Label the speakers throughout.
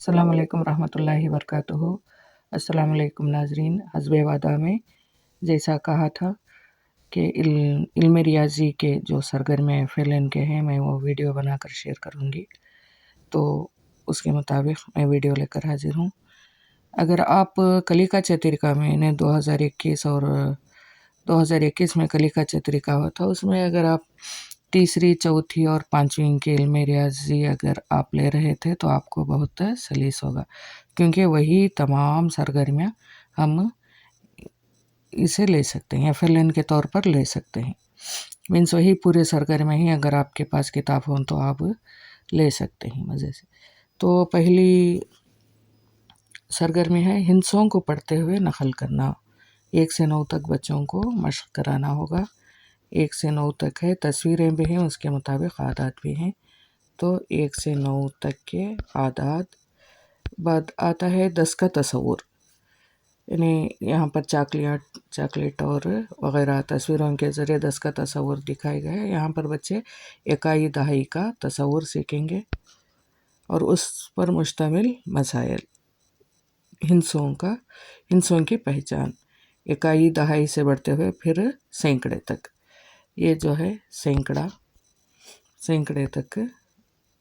Speaker 1: अस्सलाम वालेकुम रहमतुल्लाहि वबरकातुहू। अस्सलाम वालेकुम नाज़रीन। हस्बे वादा में जैसा कहा था कि इल्म रियाज़ी के जो सरगर्मियाँ FLN के हैं मैं वो वीडियो बनाकर शेयर करूँगी, तो उसके मुताबिक मैं वीडियो लेकर हाज़िर हूँ। अगर आप कलिका चतुरिका में 2021 और 2021 में कलिका चतुरिका हुआ था, उसमें अगर आप तीसरी, चौथी और पाँचवीं की इल्म रियाज़ी अगर आप ले रहे थे तो आपको बहुत सलीस होगा, क्योंकि वही तमाम सरगर्मियाँ हम इसे ले सकते हैं, FLN के तौर पर ले सकते हैं। मीन्स वही पूरे सरगर्मियाँ ही अगर आपके पास किताब हो तो आप ले सकते हैं मज़े से। तो पहली सरगर्मी है हिंसों को पढ़ते हुए नकल करना। 1 से 9 तक बच्चों को मशक कराना होगा। 1 से 9 तक है, तस्वीरें भी हैं, उसके मुताबिक आदात भी हैं। तो 1 से 9 तक के आदात। बाद आता है 10 का तसव्वुर, यानी यहाँ पर चॉकलेट और वग़ैरह तस्वीरों के ज़रिए 10 का तसव्वुर दिखाए गए हैं। यहाँ पर बच्चे इकाई दहाई का तसव्वुर सीखेंगे और उस पर मुश्तमिल मसाइल। हिंसों की पहचान, इकाई दहाई से बढ़ते हुए फिर सैकड़े तक। ये जो है सैकड़े तक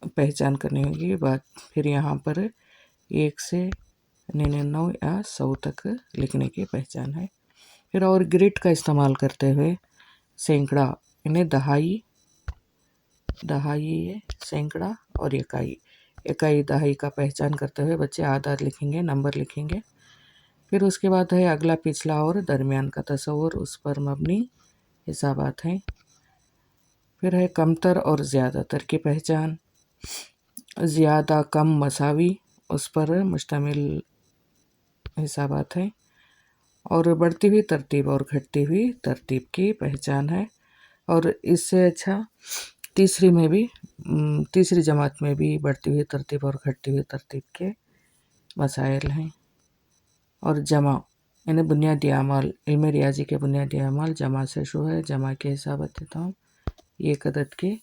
Speaker 1: पहचान करने की बात। फिर यहाँ पर 1 से 99 या 100 तक लिखने की पहचान है। फिर और ग्रिड का इस्तेमाल करते हुए सैकड़ा, इन्हें दहाई है, सैकड़ा और इकाई दहाई का पहचान करते हुए बच्चे आदाद लिखेंगे, नंबर लिखेंगे। फिर उसके बाद है अगला, पिछला और दरमियान का तसव्वुर, उस पर मबनी हिसाबात हैं। फिर है कमतर और ज़्यादातर की पहचान, ज़्यादा, कम, मसावी, उस पर मुश्तमिल हिसाबात हैं। और बढ़ती हुई तरतीब और घटती हुई तरतीब की पहचान है। और इससे अच्छा तीसरी जमात में भी बढ़ती हुई तरतीब और घटती हुई तरतीब के मसाइल हैं। और जमा, यानी बुनियादी अमाल, इल्म रियाज़ी के बुनियादी अमाल जमा से शुरू है। जमा के हिसाबात देता हूँ, एक अदद के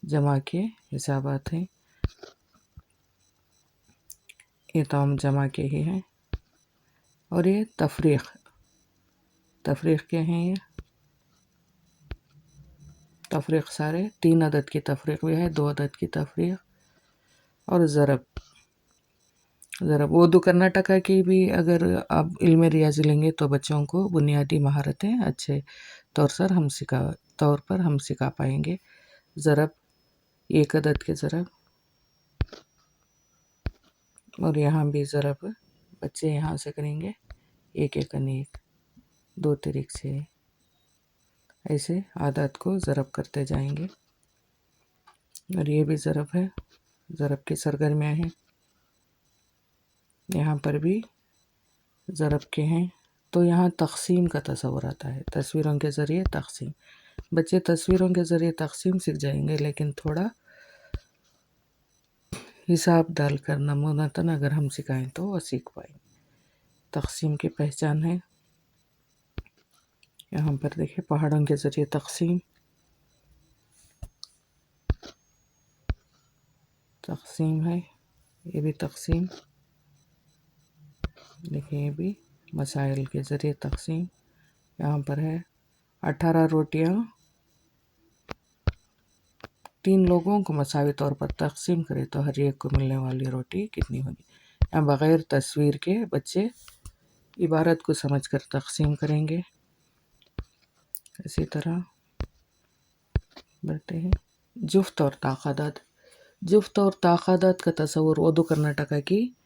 Speaker 1: जमा के हिसाबात हैं, ये तमाम जमा के ही हैं। और ये तफरीक़ के हैं। ये तफरीक़ सारे 3 अदद की तफरीक़ भी है, 2 अदद की तफरीक़। और ज़रब उर्दू कर्नाटका की भी अगर आप इल्म रियाज़ी लेंगे तो बच्चों को बुनियादी महारतें अच्छे तौर पर हम सिखा पाएंगे। ज़रब, एक अदद के ज़रब, और यहाँ भी ज़रब बच्चे यहाँ से करेंगे, एक अन्य 2 तरीक़ से ऐसे आदात को ज़रब करते जाएंगे। और ये भी ज़रब है, ज़रब की सरगर्मियाँ हैं, यहाँ पर भी ज़रब के हैं। तो यहाँ तक़सीम का तसव्वुर आता है, तस्वीरों के ज़रिए तक़सीम। बच्चे तस्वीरों के ज़रिए तक़सीम सीख जाएंगे, लेकिन थोड़ा हिसाब डालकर नमूनतन अगर हम सिखाएं तो वो सीख पाएंगे। तक़सीम की पहचान है, यहाँ पर देखिए पहाड़ों के ज़रिए तक़सीम है, ये भी तक़सीम। देखिए ये भी मसाइल के ज़रिए तक़सीम। यहाँ पर है 18 रोटियाँ 3 लोगों को मसावी तौर पर तक़सीम करें तो हर एक को मिलने वाली रोटी कितनी होगी। यहाँ बग़ैर तस्वीर के बच्चे इबारत को समझकर तक़सीम करेंगे। इसी तरह बढ़ते हैं जुफ्त और ताक़ादात का तसव्वुर उर्दू कर्नाटका की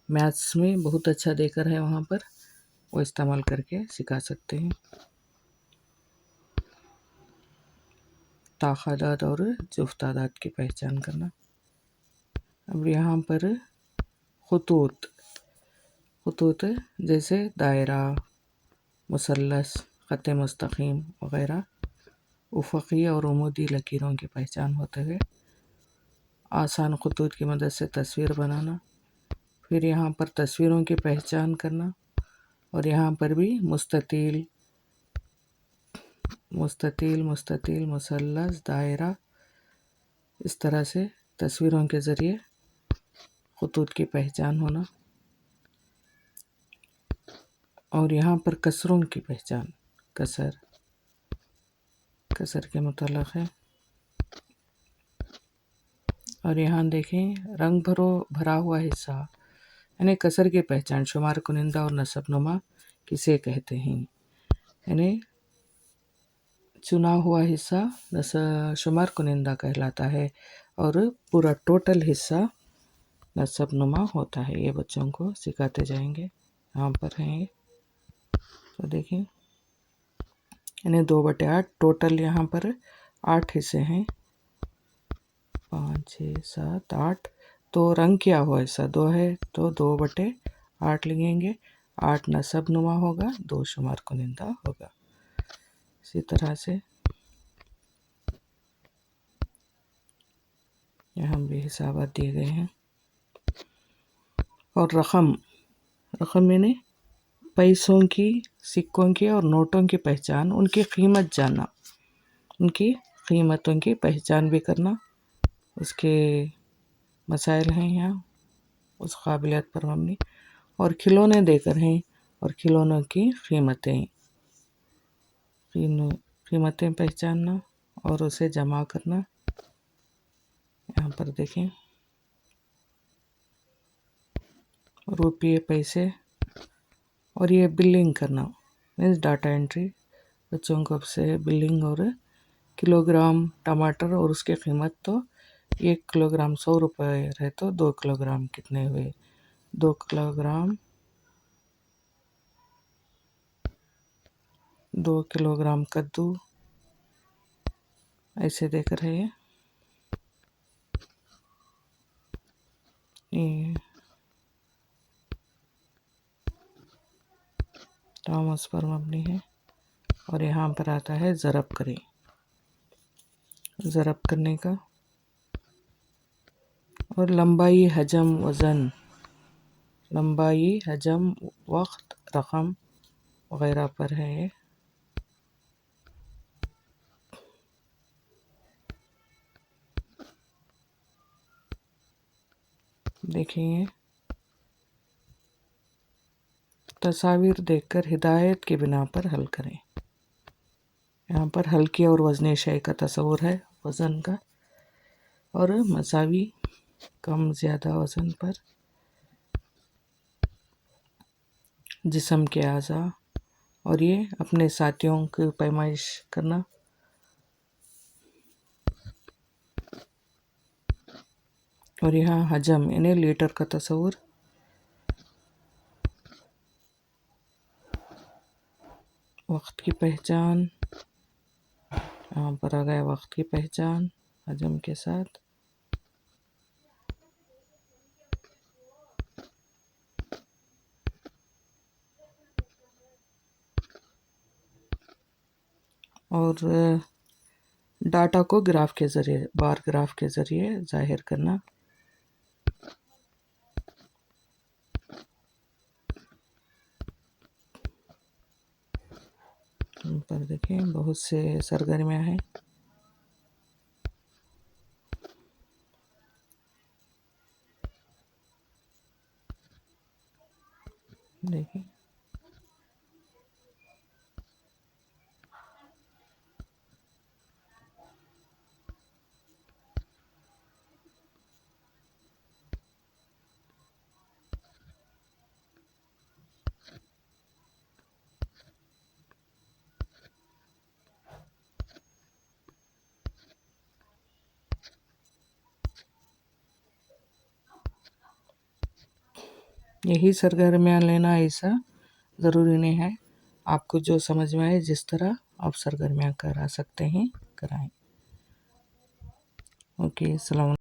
Speaker 1: मैथ्स में बहुत अच्छा देकर है, वहाँ पर वो इस्तेमाल करके सिखा सकते हैं। ताक़ादात और जुफ्तादात की पहचान करना। अब यहाँ पर खुतूत जैसे दायरा, मुसल्लस, ख़त मुस्तक़ीम वग़ैरह, उफ़क़ी और उमूदी लकीरों की पहचान होते हुए आसान खुतूत की मदद से तस्वीर बनाना। फिर यहाँ पर तस्वीरों की पहचान करना। और यहाँ पर भी मुस्ततील, मुसल्लस, दायरा, इस तरह से तस्वीरों के ज़रिए खुतूत की पहचान होना, और यहाँ पर कसरों की पहचान, कसर के मुतल्लिक़ है। और यहाँ देखें रंग भरा हुआ हिस्सा यानी कसर की पहचान, शुमार कुनिंदा और नसबनुमा किसे कहते हैं। यानी चुना हुआ हिस्सा शुमार कुनिंदा कहलाता है और पूरा टोटल हिस्सा नसबनुमा होता है। ये बच्चों को सिखाते जाएंगे। यहाँ पर हैं ये, तो देखिए यानी 2/8 टोटल यहाँ पर 8 हिस्से हैं, 5, 6, 7, 8। तो रंग किया हुआ हिस्सा 2 है तो 2/8 लिखेंगे। 8 नसबनुमा होगा, 2 शुमार कुनिंदा होगा। इसी तरह से यहाँ भी हिसाबात दिए गए हैं। और रकम यानी पैसों की, सिक्कों की और नोटों की पहचान, उनकी कीमत जानना, उनकी कीमतों की पहचान भी करना, उसके मसाइल हैं यहाँ, उस काबिलियत पर मबनी। और खिलौने देकर हैं और खिलौनों की कीमतें पहचानना और उसे जमा करना। यहाँ पर देखें रुपये, पैसे, और ये बिलिंग करना मीन्स डाटा एंट्री, बच्चों को से बिलिंग। और किलोग्राम टमाटर और उसकी कीमत, तो 1 किलोग्राम 100 रुपये है तो 2 किलोग्राम कितने हुए, 2 किलोग्राम कद्दू, ऐसे देकर है ये टॉमस पर मबनी है। और यहाँ पर आता है ज़रब करने का, और लंबाई, हजम, वज़न, वक्त, रकम वगैरह पर है ये। देखिए तस्वीर देखकर हिदायत की बिना पर हल करें। यहाँ पर हल्की और वज़नी शय का तस्वुर है, वज़न का, और मसावी कम ज़्यादा वज़न पर, जिस्म के आज़ा, और ये अपने साथियों की पैमाइश करना। और यहाँ हजम यानी लीटर का तस्वुर, वक्त की पहचान, यहाँ पर आ गया वक्त की पहचान हजम के साथ। और डाटा को ग्राफ के ज़रिए, बार ग्राफ के ज़रिए ज़ाहिर करना। पर देखें बहुत से सरगर्मियाँ हैं। देखिए यही सरगर्मियाँ लेना ऐसा ज़रूरी नहीं है, आपको जो समझ में आए जिस तरह आप सरगर्मियाँ करा सकते हैं कराएं। ओके, अस्सलाम।